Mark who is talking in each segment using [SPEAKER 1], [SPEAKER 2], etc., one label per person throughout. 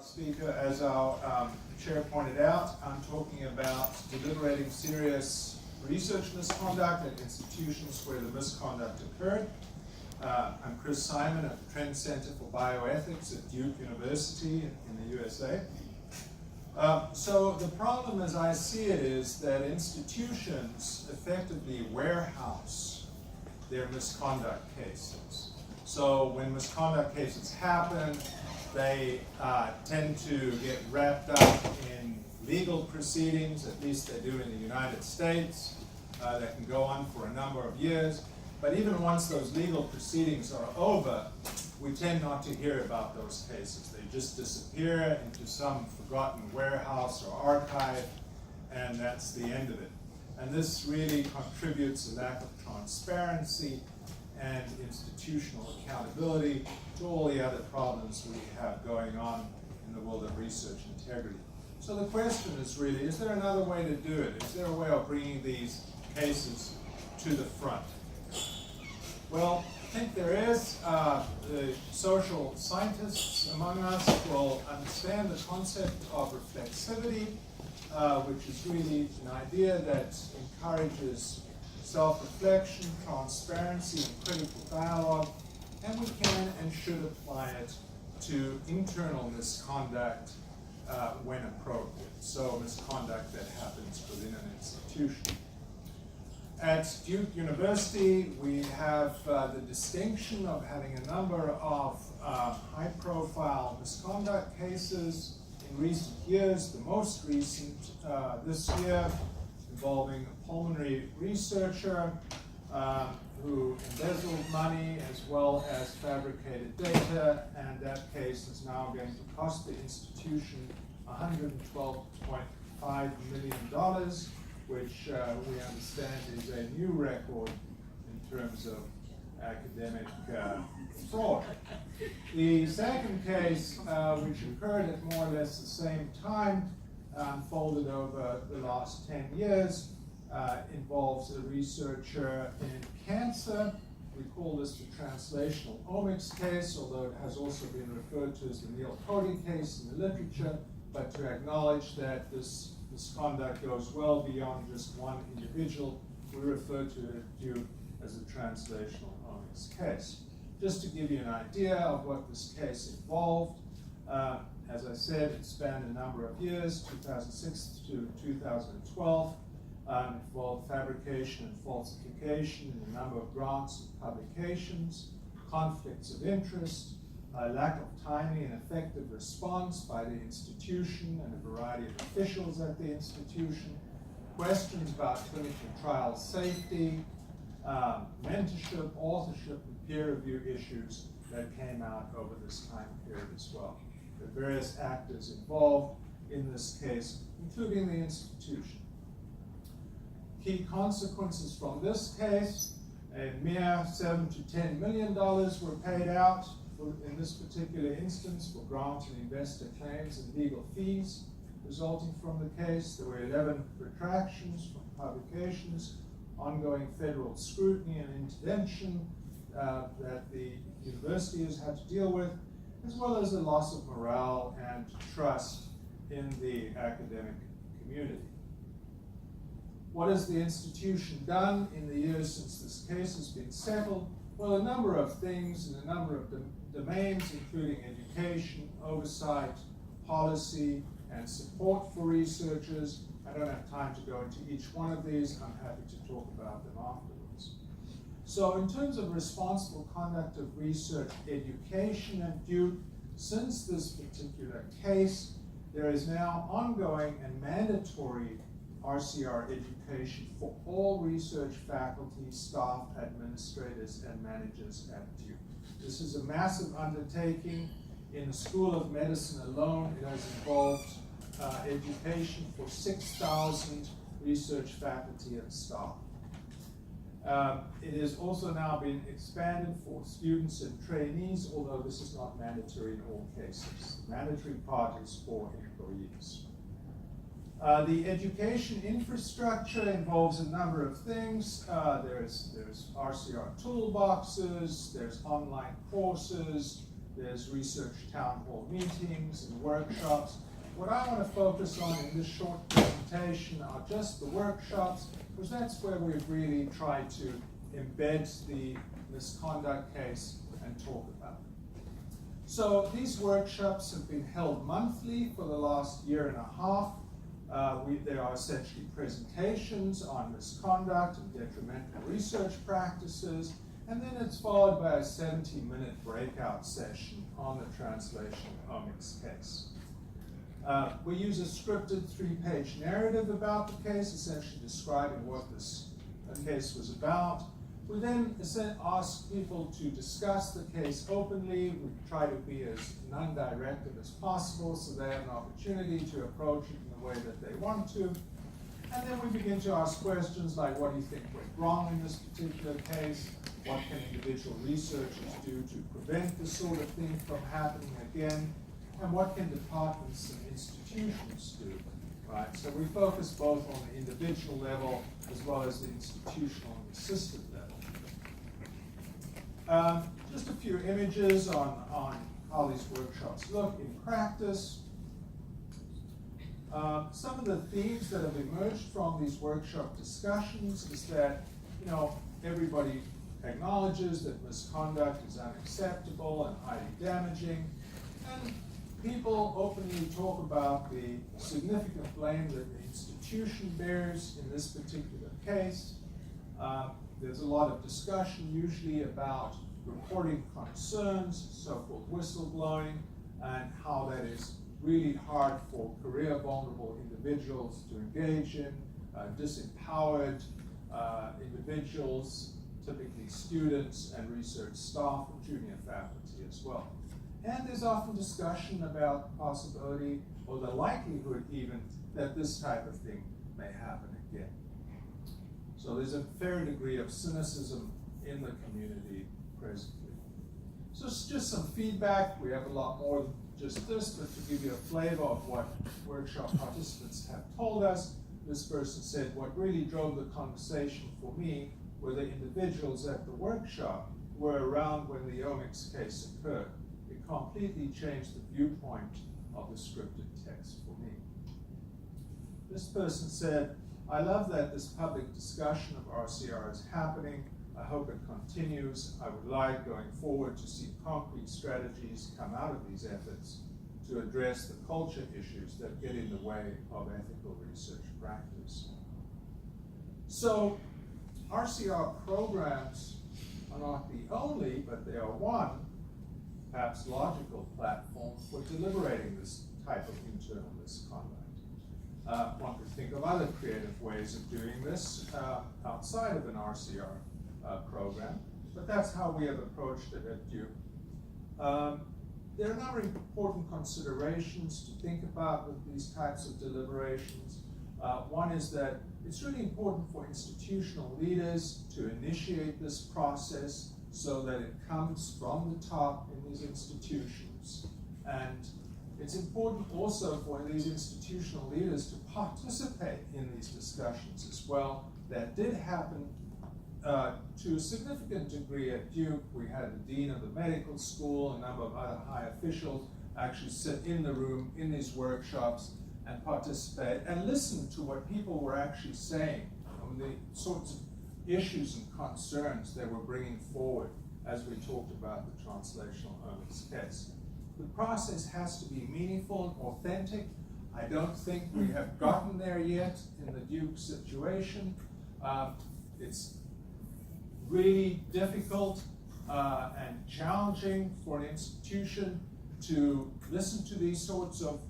[SPEAKER 1] Speaker, as our chair pointed out, I'm talking about deliberating serious research misconduct at institutions where the misconduct occurred. I'm Chris Simon at the Trent Center for Bioethics at Duke University in the USA. So the problem as I see it is that institutions effectively warehouse their misconduct cases. So when misconduct cases happen, they tend to get wrapped up in legal proceedings, at least they do in the United States, that can go on for a number of years. But even once those legal proceedings are over, we tend not to hear about those cases. They just disappear into some forgotten warehouse or archive, and that's the end of it. And this really contributes a lack of transparency and institutional accountability to all the other problems we have going on in the world of research integrity. So the question is really, is there another way to do it? Is there a way of bringing these cases to the front? Well, I think there is. The social scientists among us will understand the concept of reflexivity, which is really an idea that encourages self-reflection, transparency, and critical dialogue, and we can and should apply it to internal misconduct when appropriate, so misconduct that happens within an institution. At Duke University, we have the distinction of having a number of high-profile misconduct cases in recent years. The most recent this year involving a pulmonary researcher who embezzled money as well as fabricated data, and that case is now going to cost the institution $112.5 million, which we understand is a new record in terms of academic fraud. The second case, which occurred at more or less the same time, unfolded over the last 10 years, involves a researcher in cancer. We call this the translational omics case, although it has also been referred to as the Neil Cody case in the literature, but to acknowledge that this misconduct goes well beyond just one individual, we refer to it as a translational omics case. Just to give you an idea of what this case involved, as I said, it spanned a number of years, 2006 to 2012. Involved fabrication and falsification in a number of grants and publications, conflicts of interest, lack of timely and effective response by the institution and a variety of officials at the institution, questions about clinical trial safety, mentorship, authorship, and peer review issues that came out over this time period as well. There are various actors involved in this case, including the institution. Key consequences from this case: a mere $7 to $10 million were paid out in this particular instance for grant and investor claims and legal fees resulting from the case. There were 11 retractions from publications, ongoing federal scrutiny and intervention that the university has had to deal with, as well as a loss of morale and trust in the academic community. What has the institution done in the years since this case has been settled? Well, a number of things in a number of domains, including education, oversight, policy, and support for researchers. I don't have time to go into each one of these. I'm happy to talk about them afterwards. So in terms of responsible conduct of research education at Duke, since this particular case, there is now ongoing and mandatory RCR education for all research faculty, staff, administrators, and managers at Duke. This is a massive undertaking. In the School of Medicine alone, it has involved education for 6,000 research faculty and staff. It has also now been expanded for students and trainees, although this is not mandatory in all cases. The mandatory part is for employees. The education infrastructure involves a number of things. There's RCR toolboxes, there's online courses, There's research town hall meetings and workshops. What I want to focus on in this short presentation are just the workshops, because that's where we've really tried to embed the misconduct case and talk about it. So these workshops have been held monthly for the last year and a half. They are essentially presentations on misconduct and detrimental research practices, and then it's followed by a 70-minute breakout session on the translational omics case. We use a scripted 3-page narrative about the case, essentially describing what this case was about. We then ask people to discuss the case openly. We try to be as non-directive as possible so they have an opportunity to approach it in the way that they want to. And then we begin to ask questions like, what do you think went wrong in this particular case? What can individual researchers do to prevent this sort of thing from happening again? And what can departments and institutions do? Right? So we focus both on the individual level as well as the institutional and the system level. Just a few images on how these workshops look in practice. Some of the themes that have emerged from these workshop discussions is that, everybody acknowledges that misconduct is unacceptable and highly damaging, and people openly talk about the significant blame that the institution bears in this particular case. There's a lot of discussion usually about reporting concerns, so-called whistleblowing, and how that is really hard for career vulnerable individuals to engage in, disempowered individuals, typically students and research staff and junior faculty as well. And there's often discussion about the possibility or the likelihood even that this type of thing may happen again. So there's a fair degree of cynicism in the community presently. So it's just some feedback. We have a lot more than just this, but to give you a flavor of what workshop participants have told us, this person said, what really drove the conversation for me were the individuals at the workshop who were around when the omics case occurred. It completely changed the viewpoint of the scripted text for me. This person said, I love that this public discussion of RCR is happening. I hope it continues. I would like going forward to see concrete strategies come out of these efforts to address the culture issues that get in the way of ethical research practice. So RCR programs are not the only, but they are one, perhaps logical platform for deliberating this type of internal misconduct. One could think of other creative ways of doing this outside of an RCR program, but that's how we have approached it at Duke. There are a number of important considerations to think about with these types of deliberations. One is that it's really important for institutional leaders to initiate this process so that it comes from the top in these institutions. And it's important also for these institutional leaders to participate in these discussions as well. That did happen to a significant degree at Duke. We had the dean of the medical school, a number of other high officials actually sit in the room in these workshops and participate and listen to what people were actually saying, the sorts of issues and concerns they were bringing forward as we talked about the translational omics case. The process has to be meaningful and authentic. I don't think we have gotten there yet in the Duke situation. It's really difficult and challenging for an institution to listen to these sorts of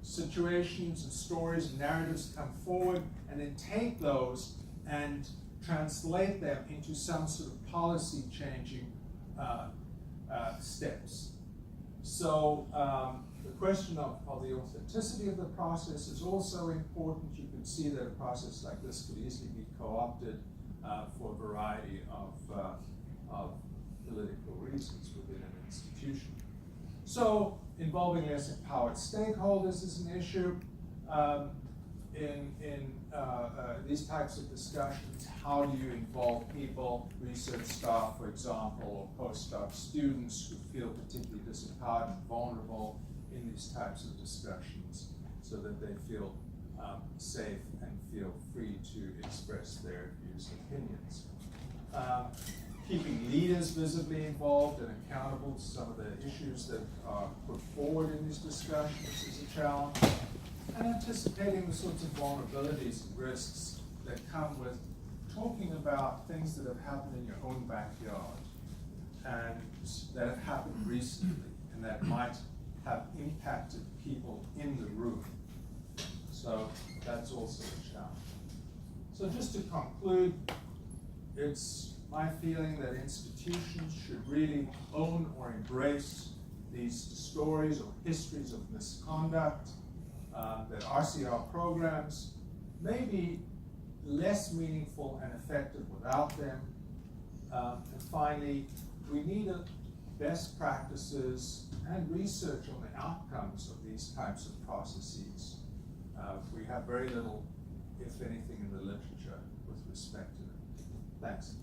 [SPEAKER 1] situations and stories and narratives come forward and then take those and translate them into some sort of policy changing steps. So the question of the authenticity of the process is also important. You can see that a process like this could easily be co-opted for a variety of political reasons within an institution. So involving less empowered stakeholders is an issue. in these types of discussions, how do you involve people, research staff, for example, or postdoc students who feel particularly disempowered and vulnerable in these types of discussions, so that they feel safe and feel free to express their views and opinions. Keeping leaders visibly involved and accountable to some of the issues that are put forward in these discussions is a challenge. And anticipating the sorts of vulnerabilities and risks that come with talking about things that have happened in your own backyard and that have happened recently and that might have impacted people in the room. So that's also a challenge. So just to conclude, it's my feeling that institutions should really own or embrace these stories or histories of misconduct, that RCR programs may be less meaningful and effective without them. And finally, we need best practices and research on the outcomes of these types of processes. We have very little, if anything, in the literature with respect to them. Thanks.